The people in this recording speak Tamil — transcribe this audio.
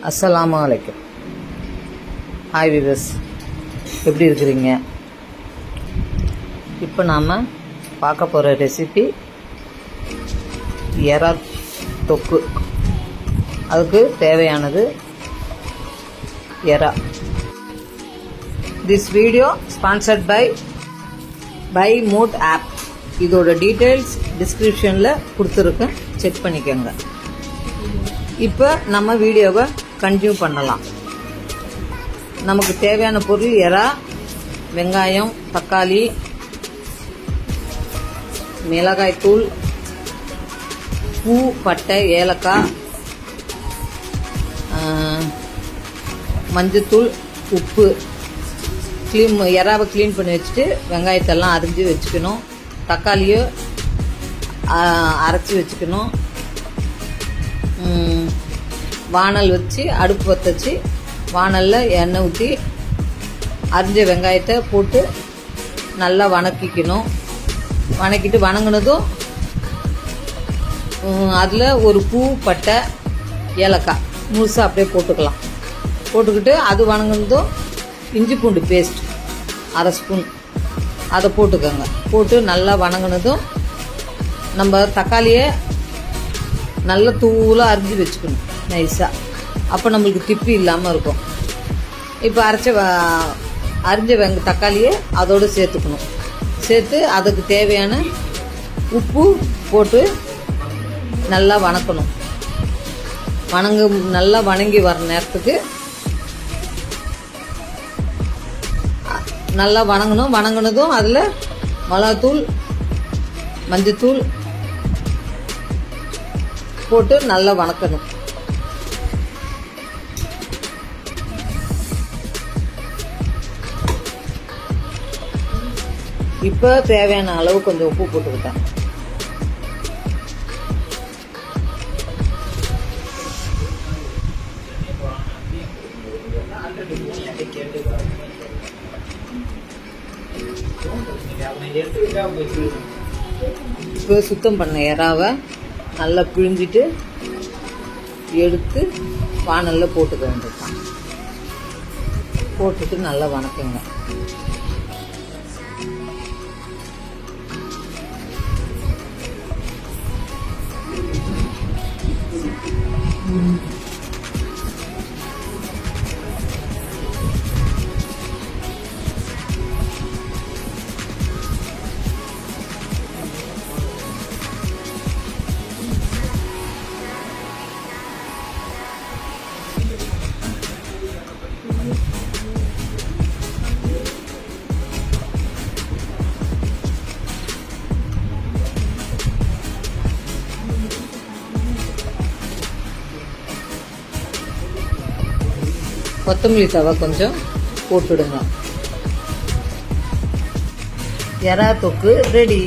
அஸ்ஸலாமு அலைக்கும். ஹாய் விவர்ஸ், எப்படி இருக்கிறீங்க? இப்போ நாம் பார்க்க போகிற ரெசிபி எறா தொக்கு. அதுக்கு தேவையானது எறா. This video sponsored by mood app. இதோட டீட்டெயில்ஸ் டிஸ்கிரிப்ஷனில் கொடுத்துருக்கேன், செக் பண்ணிக்கோங்க. இப்போ நம்ம வீடியோவை கண்டினியூ பண்ணலாம். நமக்கு தேவையான பொருள் எறா, வெங்காயம், தக்காளி, மிளகாய்த்தூள், பூ, பட்டை, ஏலக்காய், மஞ்சத்தூள், உப்பு. எறாவை க்ளீன் பண்ணி வச்சுட்டு வெங்காயத்தெல்லாம் அரிஞ்சு வச்சுக்கணும். தக்காளியை அரைச்சி வச்சுக்கணும். வானல் வச்சு அடுப்பு பற்ற வச்சு வானலில் எண்ணெய் ஊற்றி அரிஞ்ச வெங்காயத்தை போட்டு நல்லா வணக்கிக்கணும். வணக்கிட்டு வணங்கினதும் அதில் ஒரு பூ, பட்டை, ஏலக்காய் முழுசாக அப்படியே போட்டுக்கலாம். போட்டுக்கிட்டு அது வணங்கினதும் இஞ்சி பூண்டு பேஸ்ட் 1/2 ஸ்பூன் அதை போட்டுக்கோங்க. போட்டு நல்லா வணங்கினதும் நம்ம தக்காளியை நல்லா தூளாக அரிஞ்சு வச்சுக்கணும் நைஸாக. அப்போ நம்மளுக்கு திப்பி இல்லாமல் இருக்கும். இப்போ அரிஞ்ச தக்காளியை அதோடு சேர்த்துக்கணும். சேர்த்து அதுக்கு தேவையான உப்பு போட்டு நல்லா வணக்கணும். நல்லா வணங்கி வர நேரத்துக்கு நல்லா வணங்கினதும் அதில் மிளகாத்தூள், மஞ்சத்தூள் போட்டு நல்லா வணக்கணும். இப்போ தேவையான அளவு கொஞ்சம் உப்பு போட்டுக்கிட்டேன். இப்போ சுத்தம் பண்ண எறாவை நல்லா பிழிஞ்சிட்டு எடுத்து வானலில் போட்டுக்க வேண்டியதுதான். போட்டுட்டு நல்லா வணக்குங்க. கொத்தமல்லி தவை கொஞ்சம் போட்டுடுங்க. எறா தொக்கு ரெடி.